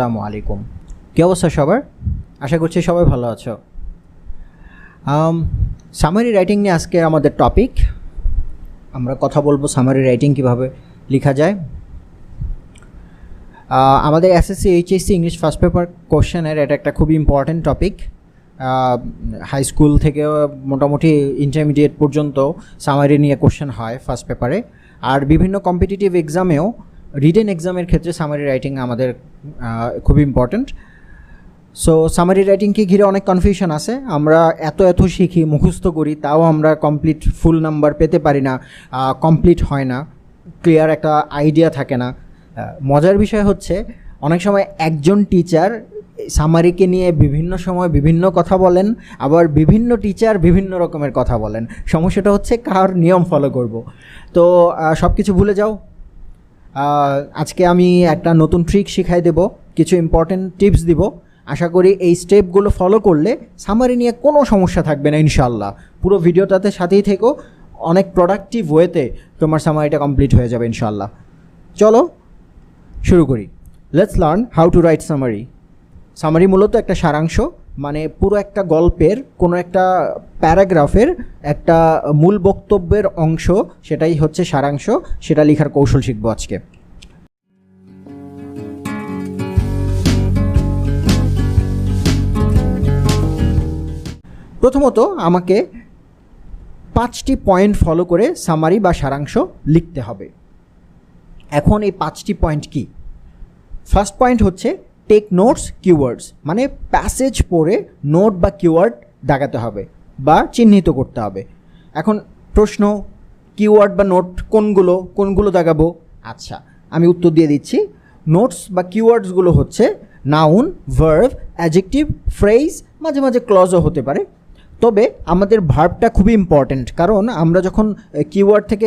আসসালামু আলাইকুম। কী অবস্থা সবার? আশা করছি সবাই ভালো আছো। সামারি রাইটিং নিয়ে আজকে আমাদের টপিক। আমরা কথা বলবো সামারি রাইটিং কীভাবে লেখা যায়। আমাদের SSC HSC English first paper কোশ্চেনের এটা একটা খুবই ইম্পর্ট্যান্ট টপিক। হাই স্কুল থেকে মোটামুটি ইন্টারমিডিয়েট পর্যন্ত সামারি নিয়ে কোশ্চেন হয় ফার্স্ট পেপারে, আর বিভিন্ন কম্পিটিটিভ এক্সামেও রিটেন এক্সামের ক্ষেত্রে সামারি রাইটিং আমাদের খুবই ইম্পর্ট্যান্ট। সো সামারি রাইটিংকে ঘিরে অনেক কনফিউশন আছে। আমরা এত শিখি, মুখস্থ করি, তাও আমরা কমপ্লিট ফুল নাম্বার পেতে পারি না, কমপ্লিট হয় না, ক্লিয়ার একটা আইডিয়া থাকে না। মজার বিষয় হচ্ছে অনেক সময় একজন টিচার সামারিকে নিয়ে বিভিন্ন সময় বিভিন্ন কথা বলেন, আবার বিভিন্ন টিচার বিভিন্ন রকমের কথা বলেন। সমস্যাটা হচ্ছে কার নিয়ম ফলো করব। তো সব কিছু ভুলে যাও। আজকে আমি একটা নতুন ট্রিক শিখাই দেব, কিছু ইম্পর্টেন্ট টিপস দিব। আশা করি এই স্টেপগুলো ফলো করলে সামারি নিয়ে কোনো সমস্যা থাকবে না ইনশাআল্লাহ। পুরো ভিডিওটাতে সাথেই থেকো, অনেক প্রোডাক্টিভ ওয়েতে তোমার সামারিটা কমপ্লিট হয়ে যাবে ইনশাআল্লাহ। চলো শুরু করি। Let's learn how to right summary. Summary মূলত একটা সারাংশ, মানে পুরো একটা গল্পের কোনো একটা প্যারাগ্রাফের একটা মূল বক্তব্যের অংশ, সেটাই হচ্ছে সারাংশ। সেটা লেখার কৌশল শিখবো আজকে। প্রথমত আমাকে 5টি পয়েন্ট ফলো করে সামারি বা সারাংশ লিখতে হবে। এখন এই 5টি পয়েন্ট কি? ফার্স্ট পয়েন্ট হচ্ছে টেক নোটস কিওয়ার্ডস, মানে প্যাসেজ পড়ে নোট বা কিওয়ার্ড দাগাতে হবে বা চিহ্নিত করতে হবে। এখন প্রশ্ন, কিওয়ার্ড বা নোট কোনগুলো দাগাবো? আচ্ছা, আমি উত্তর দিয়ে দিচ্ছি। নোটস বা কিওয়ার্ডসগুলো হচ্ছে নাউন, ভার্ব, অ্যাডজেক্টিভ, ফ্রেজ, মাঝে মাঝে ক্লজও হতে পারে। তবে আমাদের ভার্বটা খুবই ইম্পর্ট্যান্ট, কারণ আমরা যখন কিওয়ার্ড থেকে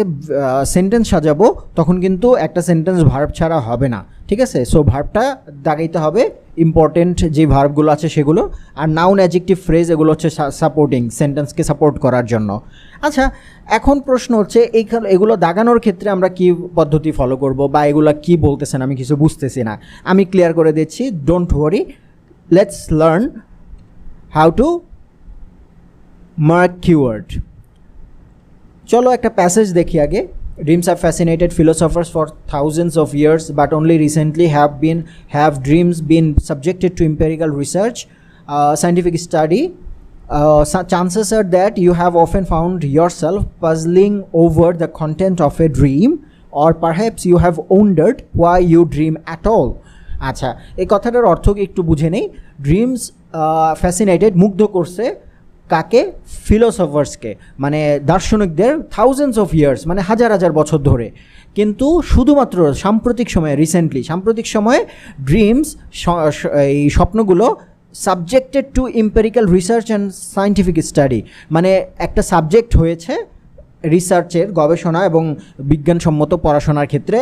সেন্টেন্স সাজাবো তখন কিন্তু একটা সেন্টেন্স ভার্ব ছাড়া হবে না, ঠিক আছে? সো ভার্বটা দাগাইতে হবে, ইম্পর্ট্যান্ট যে ভার্বগুলো আছে সেগুলো। আর নাউন, অ্যাডজেক্টিভ, ফ্রেজ এগুলো হচ্ছে সাপোর্টিং, সেন্টেন্সকে সাপোর্ট করার জন্য। আচ্ছা, এখন প্রশ্ন হচ্ছে এগুলো দাগানোর ক্ষেত্রে আমরা কি পদ্ধতি ফলো করব, বা এগুলো কি বলতেছেন আমি কিছু বুঝতেছি না। আমি ক্লিয়ার করে দিচ্ছি, don't worry. Let's learn how to mark keyword. চলো একটা প্যাসেজ দেখি আগে। Dreams have fascinated philosophers for thousands of years, but only recently have dreams been subjected to empirical research, scientific study. Chances are that you have often found yourself puzzling over the content of a dream, or perhaps you have wondered why you dream at all. আচ্ছা, এই কথাটার অর্থ একটু বুঝে নেই। Dreams fascinated, মুগ্ধ করছে কাকে? ফিলোসফার্সকে, মানে দার্শনিকদের। থাউজেন্ডস অফ ইয়ার্স মানে হাজার হাজার বছর ধরে। কিন্তু শুধুমাত্র সাম্প্রতিক সময়ে ড্রিমস, এই স্বপ্নগুলো subjected to empirical research and scientific study, মানে একটা সাবজেক্ট হয়েছে রিসার্চের, গবেষণা এবং বিজ্ঞানসম্মত পড়াশোনার ক্ষেত্রে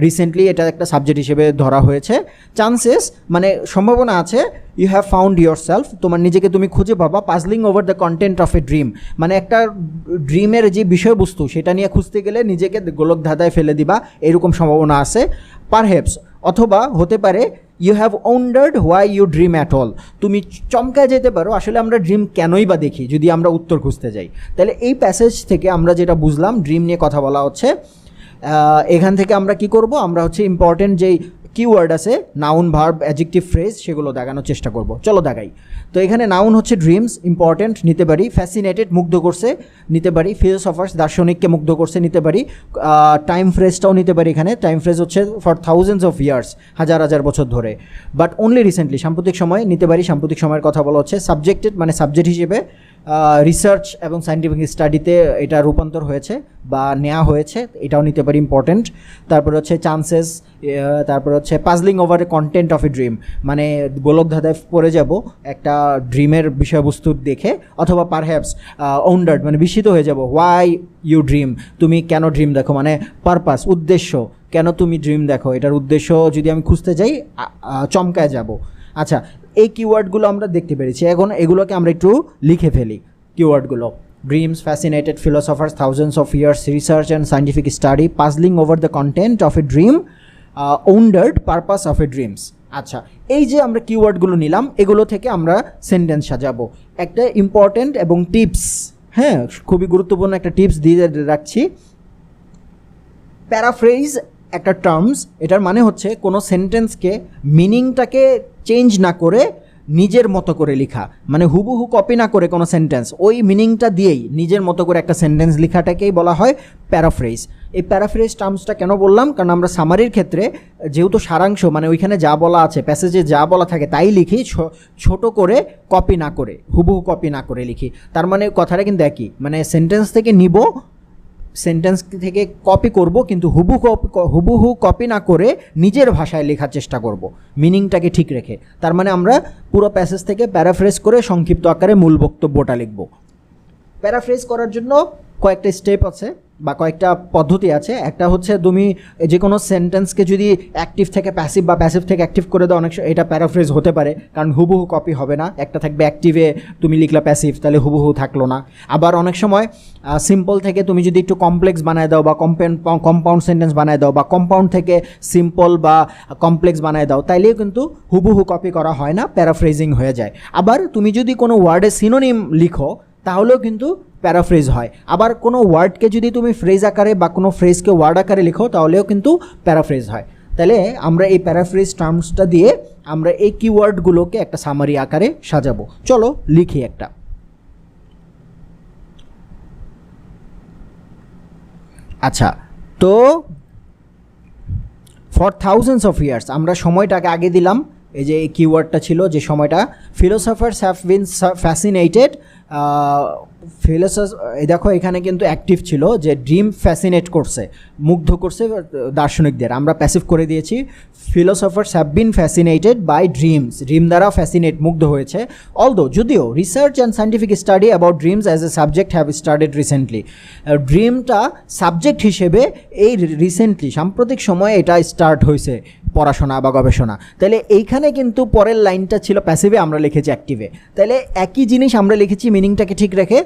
রিসেন্টলি এটা একটা সাবজেক্ট হিসেবে ধরা হয়েছে। চান্সেস মানে সম্ভাবনা আছে, you have found yourself, তোমার নিজেকে তুমি খুঁজে পাবা, puzzling over the content of a dream, মানে একটা ড্রিমের যে বিষয়বস্তু সেটা নিয়ে খুঁজতে গেলে নিজেকে গোলক ধাঁধায় ফেলে দিবা, এরকম সম্ভাবনা আছে। পারহ্যাপস, অথবা হতে পারে you have wondered why you dream at all, তুমি চমকায় যেতে পারো আসলে আমরা ড্রিম কেনই বা দেখি, যদি আমরা উত্তর খুঁজতে যাই। তাহলে এই প্যাসেজ থেকে আমরা যেটা বুঝলাম, ড্রিম নিয়ে কথা বলা হচ্ছে। এখান থেকে আমরা কি করব? আমরা হচ্ছে ইম্পর্টেন্ট যেই কিওয়ার্ড আছে, নাউন, ভার্ব, অ্যাডজেক্টিভ, ফ্রেজ, সেগুলো দাগানোর চেষ্টা করব। চলো দাগাই। তো এখানে নাউন হচ্ছে ড্রিমস, ইম্পর্টেন্ট, নিতে পারি। ফ্যাসিনেটেড, মুগ্ধ করছে, নিতে পারি। ফিলোসফার্স, দার্শনিককে মুগ্ধ করছে, নিতে পারি। টাইম ফ্রেজটাও নিতে পারি এখানে। টাইম ফ্রেজ হচ্ছে ফর থাউজেন্ডস অফ ইয়ার্স, হাজার হাজার বছর ধরে। বাট অনলি রিসেন্টলি, সাম্প্রতিক সময় নিতে পারি। সাম্প্রতিক সময়ের কথা বলা হচ্ছে। সাবজেক্টেড মানে সাবজেক্ট হিসেবে রিসার্চ এবং সায়েন্টিফিক স্টাডিতে এটা রূপান্তর হয়েছে বা নেওয়া হয়েছে, এটাও নিতে পারি, ইম্পর্টেন্ট। তারপরে হচ্ছে চান্সেস, তারপরে হচ্ছে puzzling over a content of a dream, মানে গোলক ধাঁধায় পড়ে যাব একটা ড্রিমের বিষয়বস্তু দেখে। অথবা পারহ্যাপস ওয়ান্ডার্ড, মানে বিস্মিত হয়ে যাব, হোয়াই ইউ ড্রিম, তুমি কেন ড্রিম দেখো, মানে পারপাস, উদ্দেশ্য, কেন তুমি ড্রিম দেখো, এটার উদ্দেশ্য যদি আমি খুঁজতে যাই চমকায় যাব। আচ্ছা, এই কিওয়ার্ডগুলো আমরা দেখতে পেরেছি। এখন এগুলোকে আমরা একটু লিখে ফেলি। কিওয়ার্ডগুলো: dreams fascinated philosophers, thousands of years research and scientific study, puzzling over the content of a dream, wondered purpose of a dreams. আচ্ছা, এই যে আমরা কিওয়ার্ডগুলো নিলাম, এগুলো থেকে আমরা সেন্টেন্স সাজাবো। একটা ইম্পর্টেন্ট এবং টিপস, হ্যাঁ, খুবই গুরুত্বপূর্ণ একটা টিপস দিয়ে রাখছি। প্যারাফ্রেজ একটা টার্মস, এটার মানে হচ্ছে কোনো সেন্টেন্সকে মিনিংটাকে চেঞ্জ না করে নিজের মতো করে লেখা, মানে হুবহু কপি না করে কোনো সেন্টেন্স ওই মিনিংটা দিয়েই নিজের মতো করে একটা সেন্টেন্স লেখাটাকেই বলা হয় প্যারাফ্রেজ। এই প্যারাফ্রেজ টার্মসটা কেন বললাম, কারণ আমরা সামারির ক্ষেত্রে যেহেতু সারাংশ মানে ওইখানে যা বলা আছে প্যাসেজে যা বলা থাকে তাই লিখি, ছোট করে কপি না করে, হুবহু কপি না করে লিখি। তার মানে কথাটা কিন্তু একই, মানে সেন্টেন্স থেকে নিব, সেন্টেন্স থেকে কপি করব, কিন্তু হুবহু কপি না করে নিজের ভাষায় লেখার চেষ্টা করব, মিনিংটাকে ঠিক রেখে। তার মানে আমরা পুরো প্যাসেজ থেকে প্যারাফ্রেজ করে সংক্ষিপ্ত আকারে মূল বক্তব্যটা লিখব। প্যারাফ্রেজ করার জন্য কয়েকটা স্টেপ আছে বা কয়েকটা পদ্ধতি আছে। একটা হচ্ছে তুমি যে কোনো সেন্টেন্সকে যদি অ্যাক্টিভ থেকে প্যাসিভ বা প্যাসিভ থেকে অ্যাক্টিভ করে দাও, অনেক এটা প্যারাফ্রেজ হতে পারে, কারণ হুবহু কপি হবে না। একটা থাকবে অ্যাক্টিভে তুমি লিখলা প্যাসিভ, তাহলে হুবহু থাকলো না। আবার অনেক সময় সিম্পল থেকে তুমি যদি একটু কমপ্লেক্স বানায় দাও বা কম্পাউন্ড সেন্টেন্স বানায় দাও, বা কম্পাউন্ড থেকে সিম্পল বা কমপ্লেক্স বানায় দাও, তাইলেও কিন্তু হুবহু কপি করা হয় না, প্যারাফ্রেজিং হয়ে যায়। আবার তুমি যদি কোনো ওয়ার্ডে সিনোনিম লিখো তাহলেও কিন্তু প্যারাফ্রেজ হয়। আবার কোনো ওয়ার্ডকে যদি তুমি ফ্রেজ আকারে বা কোনো ফ্রেজকে ওয়ার্ড আকারে লিখো তাহলেও কিন্তু প্যারাফ্রেজ হয়। তাহলে আমরা এই প্যারাফ্রেজ টার্মসটা দিয়ে আমরা এই কিওয়ার্ডগুলোকে একটা সামারি আকারে সাজাবো। চলো লিখি একটা। আচ্ছা, তো ফর থাউজেন্ডস অফ ইয়ার্স, আমরা সময়টাকে আগে দিলাম, এই যে এই কিওয়ার্ডটা ছিল যে সময়টা। ফিলোসফার্স হ্যাভ বিন ফ্যাসিনেটেড, দেখো এখানে কিন্তু অ্যাক্টিভ ছিল যে ড্রিম ফ্যাসিনেট করছে, মুগ্ধ করছে দার্শনিকদের, আমরা প্যাসিভ করে দিয়েছি। Philosophers have been fascinated by dreams, dream দ্বারা ফ্যাসিনেট, মুগ্ধ হয়েছে। যদিও research and scientific study about dreams as a subject have started recently, ড্রিমটা সাবজেক্ট হিসেবে এই রিসেন্টলি সাম্প্রতিক সময়ে এটা স্টার্ট হয়েছে পড়াশোনা বা গবেষণা। তাহলে এইখানে কিন্তু পরের লাইনটা ছিল প্যাসিভে, আমরা লিখেছি অ্যাক্টিভে। তাহলে একই জিনিস আমরা লিখেছি মিনিংটাকে ঠিক রেখে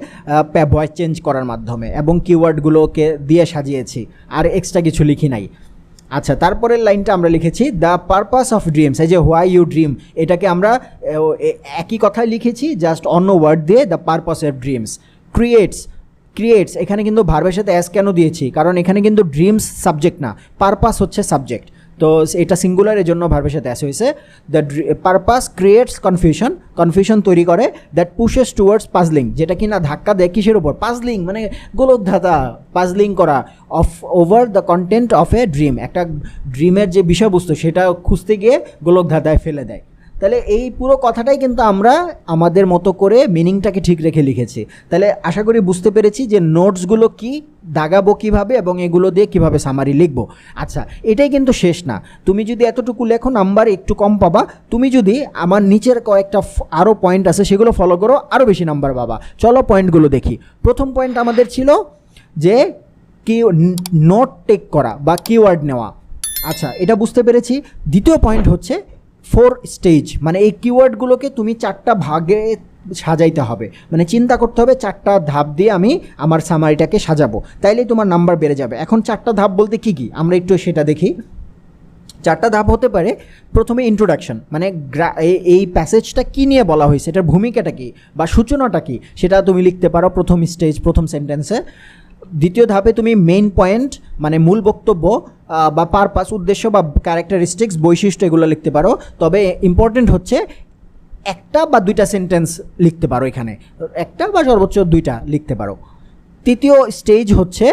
ভয়েস চেঞ্জ করার মাধ্যমে, এবং কিওয়ার্ডগুলোকে দিয়ে সাজিয়েছি, আর এক্সট্রা কিছু লিখি নাই। আচ্ছা, তারপরের লাইনটা আমরা লিখেছি দ্য পারপাস অফ ড্রিমস, এই যে হোয়াই ইউ ড্রিম, এটাকে আমরা একই কথায় লিখেছি, জাস্ট অন্য ওয়ার্ড দিয়ে the purpose of dreams. Creates এখানে কিন্তু ভার্বের সাথে অ্যাস কেন দিয়েছি, কারণ এখানে কিন্তু ড্রিমস সাবজেক্ট না, পারপাস হচ্ছে সাবজেক্ট, তো এটা সিঙ্গুলারের জন্য ভার্বের সাথে অ্যাস হয়েছে। দ্য পারপাস ক্রিয়েটস কনফিউশন তৈরি করে, দ্যাট পুশেস টুয়ার্ডস পাজলিং, যেটা কিনা ধাক্কা দেয় কিসের উপর, পাজলিং মানে গোলকধাঁধা, পাজলিং করা, of over the content of a dream, একটা ড্রিমের যে বিষয়বস্তু সেটা খুঁজতে গিয়ে গোলকধাঁধায় ফেলে দেয়। তাহলে এই পুরো কথাটাই কিন্তু আমরা আমাদের মতো করে মিনিংটাকে ঠিক রেখে লিখেছি। তাহলে আশা করি বুঝতে পেরেছি যে নোটসগুলো কি, দাগাবো কীভাবে, এবং এগুলো দিয়ে কীভাবে সামারি লিখবো। আচ্ছা, এটাই কিন্তু শেষ না, তুমি যদি এতটুকু লেখো নাম্বার একটু কম পাবা, তুমি যদি আমার নিচের কয়েকটা আরও পয়েন্ট আছে সেগুলো ফলো করো, আরও বেশি নাম্বার পাবা। চলো পয়েন্টগুলো দেখি। প্রথম পয়েন্ট আমাদের ছিল যে কি নোট টেক করা বা কিওয়ার্ড নেওয়া। আচ্ছা, এটা বুঝতে পেরেছি। দ্বিতীয় পয়েন্ট হচ্ছে 4 স্টেজ, মানে এই কিওয়ার্ডগুলোকে তুমি 4টা ভাগে সাজাইতে হবে, মানে চিন্তা করতে হবে 4টা ধাপ দিয়ে আমি আমার সামারিটাকে সাজাবো, তাইলেই তোমার নাম্বার বেড়ে যাবে। এখন 4টা ধাপ বলতে কি কি আমরা একটু সেটা দেখি। 4টা ধাপ হতে পারে, প্রথমে ইন্ট্রোডাকশন, মানে এই প্যাসেজটা কী নিয়ে বলা হয়েছে, এটার ভূমিকাটা কী বা সূচনাটা কী, সেটা তুমি লিখতে পারো প্রথম স্টেজ, প্রথম সেন্টেন্সে। দ্বিতীয় ধাপে তুমি মেইন পয়েন্ট মানে মূল বক্তব্য বা পারপাস, উদ্দেশ্য বা ক্যারেক্টারিস্টিক্স, বৈশিষ্ট্য, এগুলো লিখতে পারো। তবে ইম্পর্টেন্ট হচ্ছে একটা বা দুইটা সেন্টেন্স লিখতে পারো, এখানে একটা বা সর্বোচ্চ 2টা লিখতে পারো। তৃতীয় স্টেজ হচ্ছে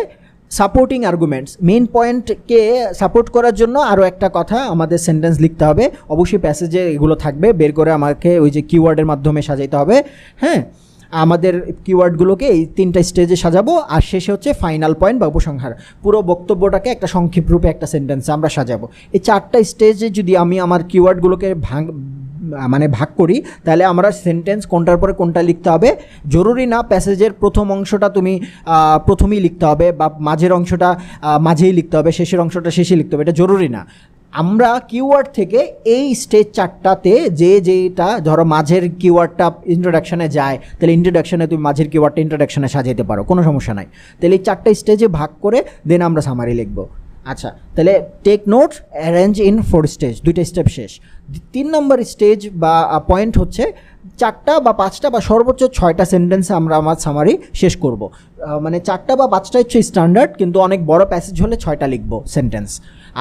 সাপোর্টিং আর্গুমেন্টস, মেইন পয়েন্টকে সাপোর্ট করার জন্য আরও একটা কথা আমাদের সেন্টেন্স লিখতে হবে। অবশ্যই প্যাসেজে এগুলো থাকবে, বের করে আমাকে ওই যে কিওয়ার্ডের মাধ্যমে সাজাইতে হবে। হ্যাঁ, আমাদের কিওয়ার্ডগুলোকে এই 3টা স্টেজে সাজাবো, আর শেষে হচ্ছে ফাইনাল পয়েন্ট বা উপসংহার। পুরো বক্তব্যটাকে একটা সংক্ষিপ্ত রূপে একটা সেন্টেন্সে আমরা সাজাবো। এই 4টা স্টেজে যদি আমি আমার কিওয়ার্ডগুলোকে ভাগ করি, তাহলে আমরা সেন্টেন্স কোনটার পরে কোনটা লিখতে হবে। জরুরি না প্যাসেজের প্রথম অংশটা তুমি প্রথমেই লিখতে হবে, বা মাঝের অংশটা মাঝেই লিখতে হবে, শেষের অংশটা শেষে লিখতে হবে, এটা জরুরি না। আমরা কিওয়ার্ড থেকে এই স্টেজ 4টাতে যেটা ধরো মাঝের কিওয়ার্ডটা ইন্ট্রোডাকশানে যায়, তাহলে ইন্ট্রোডাকশানে তুমি মাঝের কিওয়ার্ডটা ইন্ট্রোডাকশানে সাজাইতে পারো, কোনো সমস্যা নাই। তাহলে এই 4টা স্টেজে ভাগ করে দেন আমরা সামারি লিখবো। আচ্ছা, তাহলে take note, arrange in 4 stage, 2টা স্টেপ শেষ। 3 নম্বর স্টেজ বা পয়েন্ট হচ্ছে 4টা বা 5টা বা সর্বোচ্চ 6টা সেন্টেন্সে আমরা আমার সামারি শেষ করব। মানে 4টা বা 5টা হচ্ছে স্ট্যান্ডার্ড, কিন্তু অনেক বড় প্যাসেজ হলে 6টা লিখব সেন্টেন্স।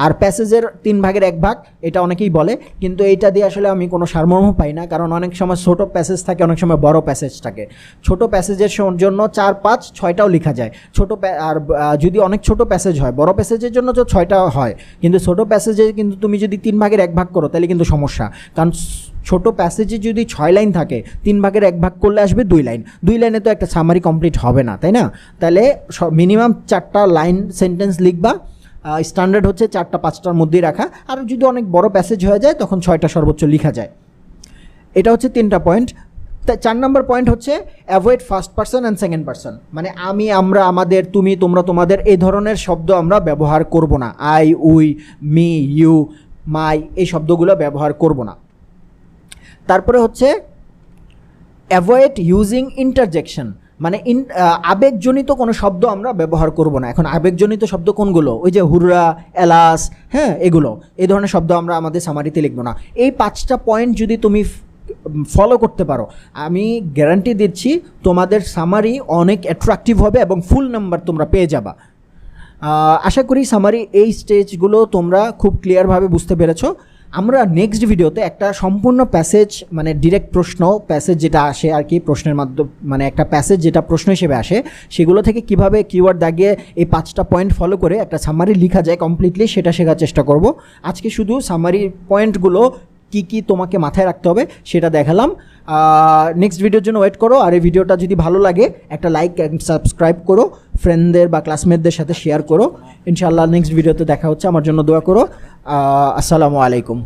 আর প্যাসেজের 3 ভাগের 1 ভাগ, এটা অনেকেই বলে, কিন্তু এইটা দিয়ে আসলে আমি কোনো সারমর্ম পাই না, কারণ অনেক সময় ছোটো প্যাসেজ থাকে, অনেক সময় বড় প্যাসেজ থাকে। ছোটো প্যাসেজের জন্য 4, 5, 6টাও লেখা যায়। আর যদি অনেক ছোট প্যাসেজ হয়, বড় প্যাসেজের জন্য তো 6টা হয়, কিন্তু ছোটো প্যাসেজে কিন্তু তুমি যদি 3 ভাগের 1 ভাগ করো তাহলে কিন্তু সমস্যা, কারণ ছোট প্যাসেজে যদি 6 লাইন থাকে, 3 ভাগের 1 ভাগ করলে আসবে 2 লাইন। 2 লাইনে তো একটা সামারি কমপ্লিট হবে না, তাই না? তাহলে মিনিমাম 4টা লাইন সেন্টেন্স লিখবা। স্ট্যান্ডার্ড হচ্ছে 4টা 5টার মধ্যেই রাখা, আর যদি অনেক বড় প্যাসেজ হয়ে যায় তখন 6টা সর্বোচ্চ লেখা যায়। এটা হচ্ছে 3টা পয়েন্ট। 4 নম্বর পয়েন্ট হচ্ছে avoid first person and second person, মানে আমি, আমরা, আমাদের, তুমি, তোমরা, তোমাদের, এই ধরনের শব্দ আমরা ব্যবহার করব না। আই, উই, মি, ইউ, মাই, এই শব্দগুলো ব্যবহার করব না। তারপরে হচ্ছে অ্যাভয়েড ইউজিং ইন্টারজেকশন, মানে আবেগজনিত কোনো শব্দ আমরা ব্যবহার করব না। এখন আবেগজনিত শব্দ কোনগুলো? ওই যে হুররা, এলাস, হ্যাঁ, এগুলো, এই ধরনের শব্দ আমরা আমাদের সামারিতে লিখব না। এই 5টা পয়েন্ট যদি তুমি ফলো করতে পারো, আমি গ্যারান্টি দিচ্ছি তোমাদের সামারি অনেক অ্যাট্রাকটিভ হবে এবং ফুল নাম্বার তোমরা পেয়ে যাবা। আশা করি সামারি এই স্টেজগুলো তোমরা খুব ক্লিয়ারভাবে বুঝতে পেরেছো। আমরা নেক্সট ভিডিওতে একটা সম্পূর্ণ প্যাসেজ, মানে ডিরেক্ট প্রশ্ন প্যাসেজ যেটা আসে আর কি, প্রশ্নের মাধ্যমে, মানে একটা প্যাসেজ যেটা প্রশ্ন হিসেবে আসে, সেগুলো থেকে কিভাবে কিওয়ার্ড দাগিয়ে এই 5টা পয়েন্ট ফলো করে একটা সামারি লেখা যায় কমপ্লিটলি, সেটা শেখার চেষ্টা করব। আজকে শুধু সামারি পয়েন্টগুলো কি কি তোমাকে মাথায় রাখতে হবে সেটা দেখালাম। নেক্সট ভিডিওর জন্য ওয়েট করো। আর এই ভিডিওটা যদি ভালো লাগে একটা লাইক অ্যান্ড সাবস্ক্রাইব করো, ফ্রেন্ডদের বা ক্লাসমেটদের সাথে শেয়ার করো। ইনশাআল্লাহ নেক্সট ভিডিওতে দেখা হচ্ছে। আমার জন্য দোয়া করো। আসসালামু আলাইকুম।